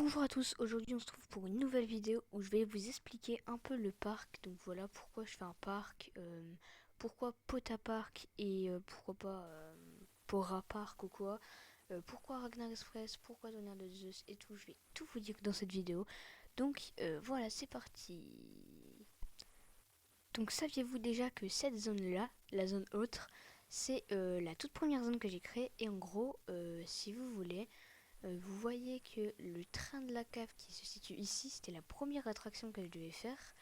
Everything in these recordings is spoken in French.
Bonjour à tous, aujourd'hui on se trouve pour une nouvelle vidéo où je vais vous expliquer un peu le parc. Donc voilà pourquoi je fais un parc, pourquoi Pota Park et pourquoi pas Pora Park ou quoi, pourquoi Ragnar Express, pourquoi Tonnerre de Zeus et tout. Je vais tout vous dire dans cette vidéo. Donc voilà, c'est parti. Donc saviez-vous déjà que cette zone là, la zone autre, c'est la toute première zone que j'ai créée. Et en gros, si vous voulez, vous voyez que le train de la cave qui se situe ici, c'était la première attraction que je devais faire.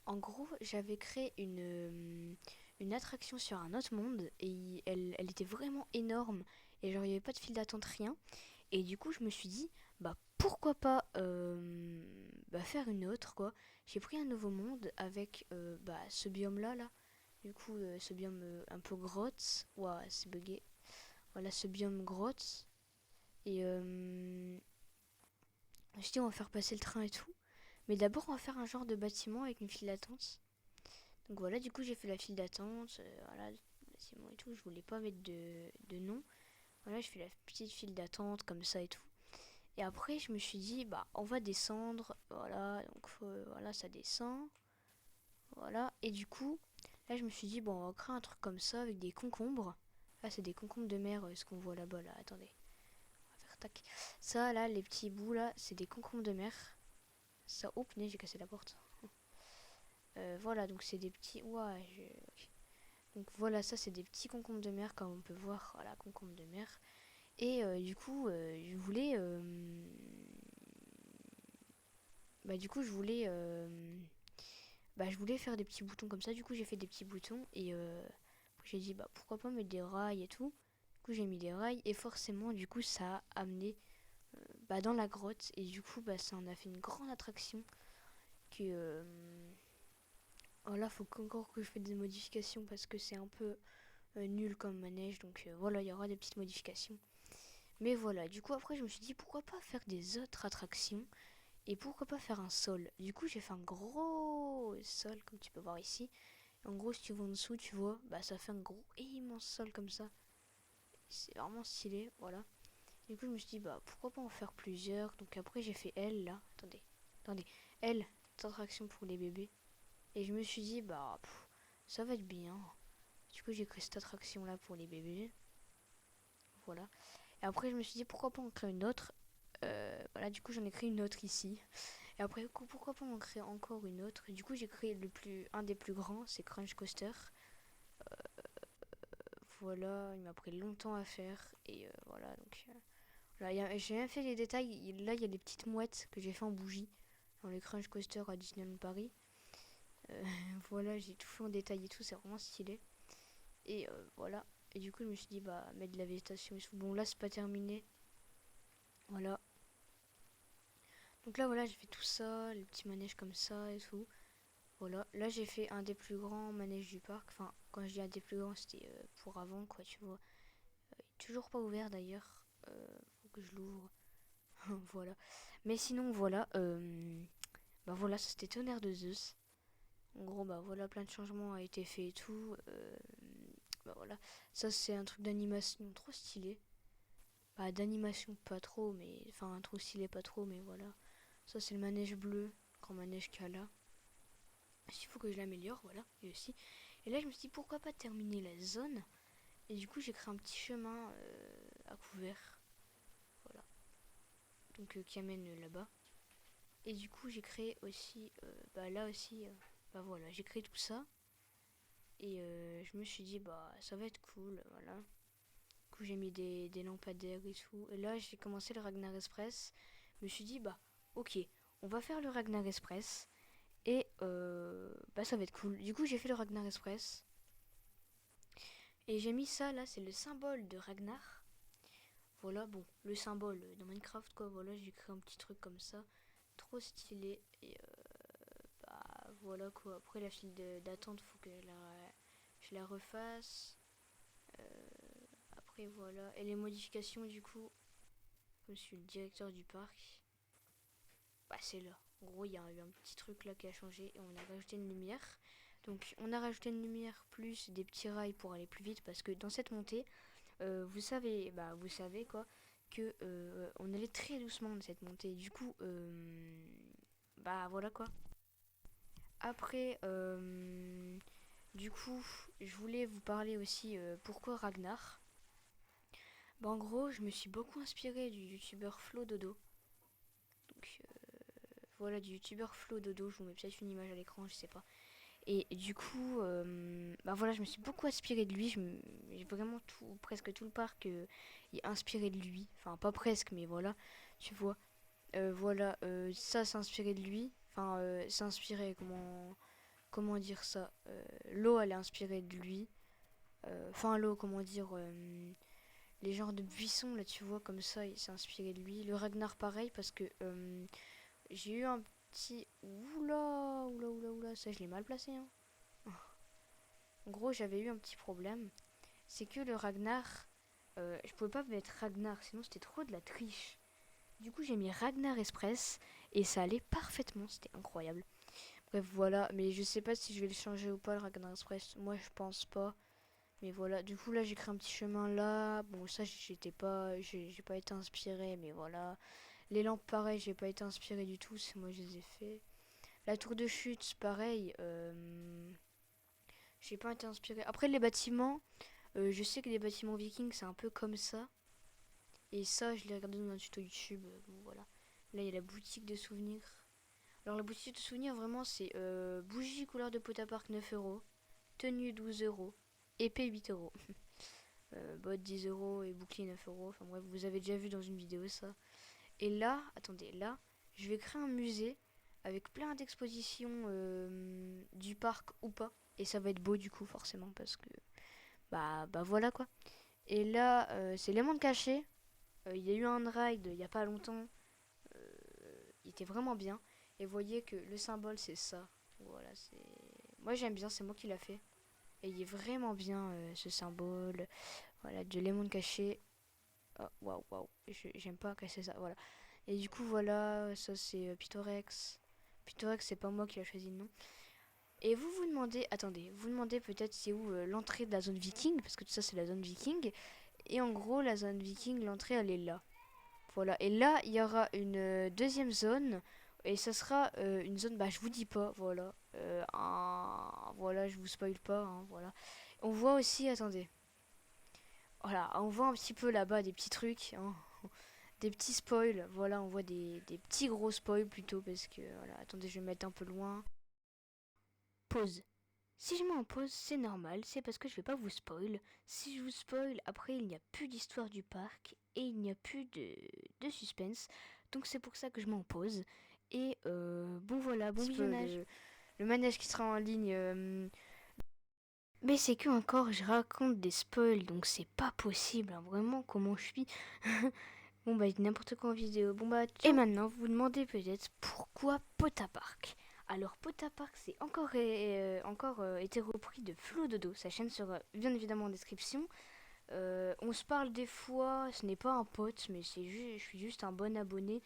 En gros, j'avais créé une attraction sur un autre monde et elle était vraiment énorme et genre il n'y avait pas de file d'attente, rien. Et du coup, je me suis dit, bah pourquoi pas faire une autre quoi. J'ai pris un nouveau monde avec ce biome là. Du coup, ce biome un peu grotte. Ouah, c'est bugué. Voilà, ce biome grotte. Et je dis on va faire passer le train et tout. Mais d'abord on va faire un genre de bâtiment avec une file d'attente. Donc voilà, du coup j'ai fait la file d'attente. Voilà, bâtiment et tout. Je voulais pas mettre de nom. Voilà, je fais la petite file d'attente comme ça et tout. Et après je me suis dit bah on va descendre. Voilà, donc voilà ça descend. Voilà. Et du coup, là je me suis dit bon on va créer un truc comme ça avec des concombres. Là c'est des concombres de mer, ce qu'on voit là-bas là. Attendez. On va faire tac. Ça là, les petits bouts là, c'est des concombres de mer. Ça, oh punaise, j'ai cassé la porte. Voilà, donc c'est des petits. Ouais, ok. Donc voilà, ça c'est des petits concombres de mer, comme on peut voir. Voilà, concombres de mer. Et du coup, je voulais. Du coup, je voulais faire des petits boutons comme ça. Du coup, j'ai fait des petits boutons et j'ai dit bah pourquoi pas mettre des rails et tout. Du coup, j'ai mis des rails et forcément, du coup, ça a amené dans la grotte et du coup, ça en a fait une grande attraction que voilà, faut encore que je fasse des modifications parce que c'est un peu nul comme manège. Donc voilà, il y aura des petites modifications. Mais voilà, du coup après je me suis dit pourquoi pas faire des autres attractions et pourquoi pas faire un sol. Du coup j'ai fait un gros sol comme tu peux voir ici. En gros si tu vois en dessous tu vois, ça fait un gros immense sol comme ça. C'est vraiment stylé, voilà. Du coup je me suis dit pourquoi pas en faire plusieurs. Donc après j'ai fait L là, attendez, L, attraction pour les bébés. Et je me suis dit ça va être bien. Du coup, j'ai créé cette attraction là pour les bébés. Voilà. Et après, je me suis dit pourquoi pas en créer une autre. Voilà, du coup, j'en ai créé une autre ici. Et après, pourquoi pas en créer encore une autre. Et du coup, j'ai créé un des plus grands, c'est Crunch Coaster. Voilà, il m'a pris longtemps à faire. Et voilà, donc là, j'ai bien fait les détails. Là, il y a des petites mouettes que j'ai fait en bougie dans les Crunch Coaster à Disneyland Paris. Euh, voilà, j'ai tout fait en détail et tout, c'est vraiment stylé. Et voilà. Et du coup, je me suis dit, mettre de la végétation et tout. Bon, là, c'est pas terminé. Voilà. Donc là, voilà, j'ai fait tout ça, les petits manèges comme ça et tout. Voilà. Là, j'ai fait un des plus grands manèges du parc. Enfin, quand je dis un des plus grands, c'était pour avant, quoi, tu vois. Il est toujours pas ouvert d'ailleurs. Faut que je l'ouvre. Voilà. Mais sinon, voilà. Voilà, ça c'était Tonnerre de Zeus. En gros, voilà, plein de changements a été fait et tout. Voilà. Ça, c'est un truc d'animation trop stylé. Pas d'animation, pas trop, mais. Enfin, trop stylé, pas trop, mais voilà. Ça, c'est le manège bleu, grand manège qu'il y a là. Il faut que je l'améliore, voilà, et aussi. Et là, je me suis dit, pourquoi pas terminer la zone. Et du coup, j'ai créé un petit chemin à couvert. Voilà. Donc, qui amène là-bas. Et du coup, j'ai créé aussi. Là aussi. Voilà, j'ai créé tout ça. Et je me suis dit, ça va être cool, voilà. Du coup, j'ai mis des lampadaires et tout. Et là, j'ai commencé le Ragnar Express. Je me suis dit, ok, on va faire le Ragnar Express. Et ça va être cool. Du coup, j'ai fait le Ragnar Express. Et j'ai mis ça là, c'est le symbole de Ragnar. Voilà, bon, le symbole dans Minecraft, quoi. Voilà, j'ai créé un petit truc comme ça. Trop stylé. Et voilà, quoi. Après, la file d'attente, faut que je la refasse. Après, voilà. Et les modifications, du coup, comme je suis le directeur du parc, c'est là. En gros, il y a eu un petit truc là qui a changé et on a rajouté une lumière. Donc, on a rajouté une lumière plus des petits rails pour aller plus vite parce que dans cette montée, vous savez quoi, que on allait très doucement de cette montée. Du coup, bah voilà quoi. Après, du coup, je voulais vous parler aussi pourquoi Ragnar. Bah en gros, je me suis beaucoup inspirée du youtubeur Flo Dodo. Donc voilà, du youtubeur Flo Dodo, je vous mets peut-être une image à l'écran, je sais pas. Et du coup, bah voilà, je me suis beaucoup inspirée de lui. J'ai vraiment tout, presque tout le parc est inspiré de lui. Enfin, pas presque, mais voilà, tu vois. Voilà, ça c'est inspiré de lui. Enfin, c'est inspiré, comment dire ça. L'eau, elle est inspirée de lui. Enfin, l'eau, comment dire. Les genres de buissons, là, tu vois, comme ça, il s'est inspiré de lui. Le Ragnar, pareil, parce que j'ai eu un petit. Oula, oula, oula, oula, ça je l'ai mal placé, hein. En gros, j'avais eu un petit problème. C'est que le Ragnar, je pouvais pas mettre Ragnar, sinon c'était trop de la triche. Du coup, j'ai mis Ragnar Express et ça allait parfaitement, c'était incroyable. Bref, voilà, mais je sais pas si je vais le changer ou pas, le Ragnar Express. Moi, je pense pas. Mais voilà, du coup, là, j'ai créé un petit chemin là. Bon, ça, j'ai pas été inspiré, mais voilà. Les lampes, pareil, j'ai pas été inspiré du tout, c'est moi, je les ai fait. La tour de chute, pareil, j'ai pas été inspiré. Après, les bâtiments, je sais que les bâtiments vikings, c'est un peu comme ça. Et ça, je l'ai regardé dans un tuto YouTube. Bon, voilà. Là, il y a la boutique de souvenirs. Alors, la boutique de souvenirs, vraiment, c'est bougie couleur de pot à parc 9 €, tenue 12 €, épée 8 €, bottes 10 € et bouclier 9 €. Enfin bref, vous avez déjà vu dans une vidéo ça. Et là, attendez, là, je vais créer un musée avec plein d'expositions du parc ou pas. Et ça va être beau du coup, forcément, parce que bah voilà quoi. Et là, c'est les mondes cachés. Il y a eu un ride il y a pas longtemps. Il était vraiment bien. Et vous voyez que le symbole, c'est ça. Voilà, c'est. Moi, j'aime bien, c'est moi qui l'a fait. Et il est vraiment bien ce symbole. Voilà, de les mondes cachés. Oh, waouh, waouh. J'aime pas casser ça. Voilà. Et du coup, voilà, ça c'est Pitorex. Pitorex, c'est pas moi qui a choisi le nom. Et vous vous demandez, attendez, vous demandez peut-être c'est où l'entrée de la zone viking, parce que tout ça c'est la zone viking. Et en gros, la zone viking, l'entrée elle est là. Voilà, et là il y aura une deuxième zone, et ça sera une zone, bah je vous dis pas, voilà. Voilà, je vous spoil pas, hein, voilà. On voit aussi, attendez, voilà, on voit un petit peu là-bas des petits trucs, hein, des petits spoils, voilà, on voit des petits gros spoils plutôt, parce que, voilà, attendez, je vais me mettre un peu loin. Pause. Si je mets en pause, c'est normal, c'est parce que je vais pas vous spoil. Si je vous spoil, après il n'y a plus d'histoire du parc et il n'y a plus de suspense. Donc c'est pour ça que je mets en pause. Et bon voilà, bon visionnage. Le manège qui sera en ligne. Mais c'est que encore je raconte des spoils, donc c'est pas possible, hein, vraiment comment je suis. Bon bah n'importe quoi en vidéo. Bon bah tiens. Et maintenant vous vous demandez peut-être pourquoi Potapark. Alors Potapark c'est encore été repris de Flo Dodo. Sa chaîne sera bien évidemment en description. On se parle des fois, ce n'est pas un pote, mais je suis juste un bon abonné.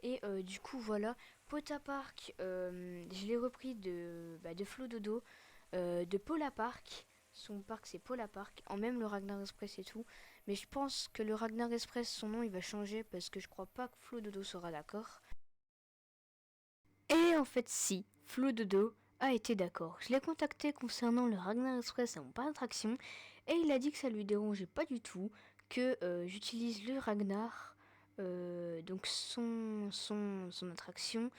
Et du coup voilà, Potapark, je l'ai repris de Flo Dodo, de Paula Park. Son parc c'est Paula Park, en même le Ragnar Express et tout. Mais je pense que le Ragnar Express, son nom il va changer parce que je crois pas que Flo Dodo sera d'accord. Et en fait si, Flo Dodo a été d'accord. Je l'ai contacté concernant le Ragnar Express et mon parc d'attraction et il a dit que ça lui dérangeait pas du tout, que j'utilise le Ragnar, donc son attraction,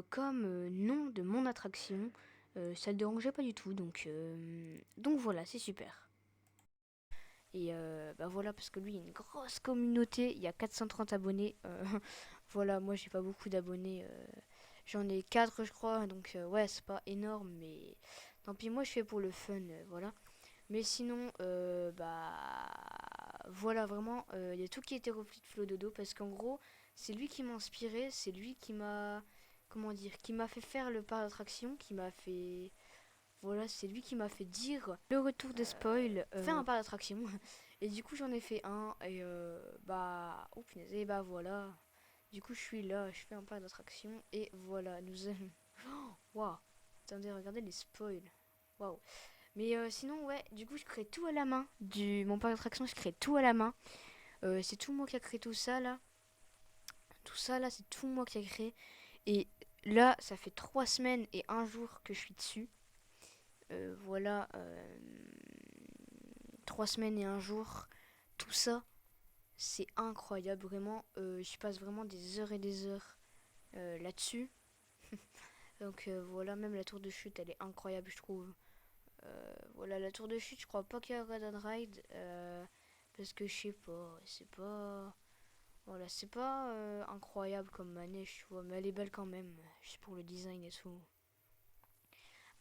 comme nom de mon attraction. Ça ne dérangeait pas du tout, donc voilà, c'est super. Et bah voilà, parce que lui, il y a une grosse communauté, il y a 430 abonnés. Voilà, moi j'ai pas beaucoup d'abonnés, j'en ai 4 je crois, donc ouais, c'est pas énorme, mais tant pis, moi je fais pour le fun, voilà. Mais sinon, bah voilà, vraiment, il y a tout qui a été repris de Flo Dodo, parce qu'en gros, c'est lui qui m'a inspiré, c'est lui qui m'a, comment dire, qui m'a fait faire le parc d'attraction, qui m'a fait, voilà, c'est lui qui m'a fait dire le retour des spoils, faire un parc d'attraction. Et du coup, j'en ai fait un, et bah, oh punaise, et bah voilà. Du coup, je suis là, je fais un parc d'attraction, et voilà, nous allons. Waouh! Attendez, regardez les spoils. Waouh! Mais sinon, ouais, du coup, je crée tout à la main. Mon parc d'attraction, je crée tout à la main. C'est tout moi qui a créé tout ça là. Tout ça là, c'est tout moi qui a créé. Et là, ça fait 3 semaines et un jour que je suis dessus. Voilà, 3 semaines et un jour. Tout ça, c'est incroyable, vraiment. Je passe vraiment des heures et des heures là-dessus. Donc voilà, même la tour de chute, elle est incroyable, je trouve. Voilà, la tour de chute, je crois pas qu'il y a Red Dead Ride. Parce que je sais pas, c'est pas. Voilà, c'est pas incroyable comme manège, tu vois, mais elle est belle quand même, juste pour le design et tout.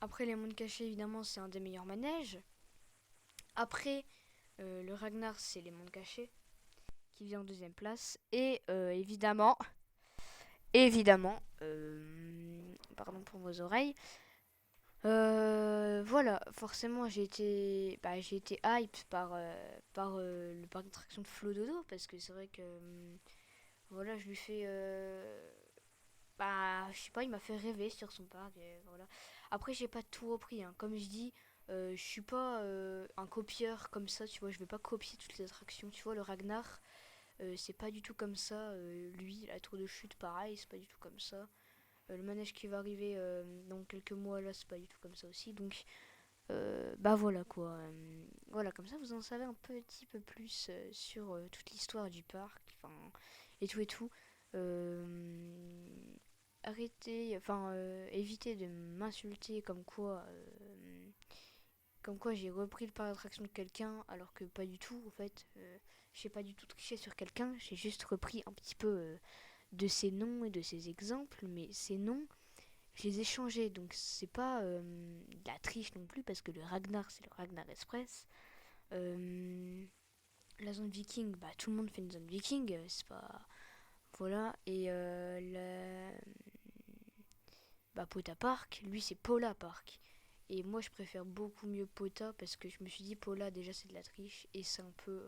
Après, les mondes cachés, évidemment, c'est un des meilleurs manèges. Après, le Ragnar, c'est les mondes cachés, qui vient en deuxième place. Et évidemment, pardon pour vos oreilles, voilà, forcément, j'ai été hype par le parc d'attractions de Flo Dodo, parce que c'est vrai que, voilà, je lui fais, bah, je sais pas, il m'a fait rêver sur son parc, et voilà. Après, j'ai pas tout repris, hein. Comme je dis, je suis pas un copieur comme ça, tu vois, je vais pas copier toutes les attractions. Tu vois, le Ragnar, c'est pas du tout comme ça. Lui, la tour de chute, pareil, c'est pas du tout comme ça. Le manège qui va arriver dans quelques mois, là, c'est pas du tout comme ça aussi. Donc, bah voilà quoi. Voilà, comme ça, vous en savez un petit peu plus sur toute l'histoire du parc, enfin, et tout et tout. Euh, Arrêtez, enfin, évitez de m'insulter comme quoi j'ai repris le parc d'attraction de quelqu'un, alors que pas du tout, en fait. J'ai pas du tout triché sur quelqu'un, j'ai juste repris un petit peu de ses noms et de ses exemples, mais ces noms, je les ai changés, donc c'est pas de la triche non plus, parce que le Ragnar, c'est le Ragnar Express. Euh, la zone viking, bah tout le monde fait une zone viking, c'est pas. Voilà, et bah, Pota Park, lui c'est Pola Park. Et moi je préfère beaucoup mieux Pota parce que je me suis dit Pola déjà c'est de la triche et c'est un peu.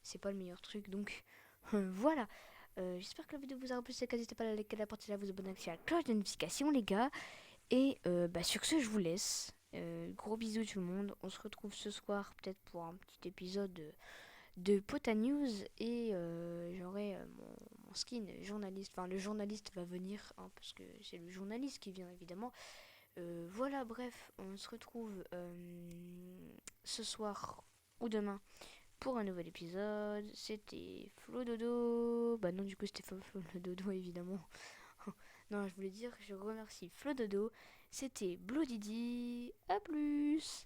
C'est pas le meilleur truc donc voilà. J'espère que la vidéo vous aura plu. Si c'est le cas, n'hésitez pas à liker, la partager, à vous abonner, à activer la cloche de notification les gars. Et bah, sur ce je vous laisse. Gros bisous tout le monde. On se retrouve ce soir peut-être pour un petit épisode de Pota News et j'aurai mon skin journaliste. Enfin, le journaliste va venir, hein, parce que c'est le journaliste qui vient évidemment. Voilà, bref, on se retrouve ce soir ou demain pour un nouvel épisode. C'était Flo Dodo. Bah non, du coup, c'était pas Flo Dodo évidemment. Non, je voulais dire, je remercie Flo Dodo. C'était Blue Didi. À plus!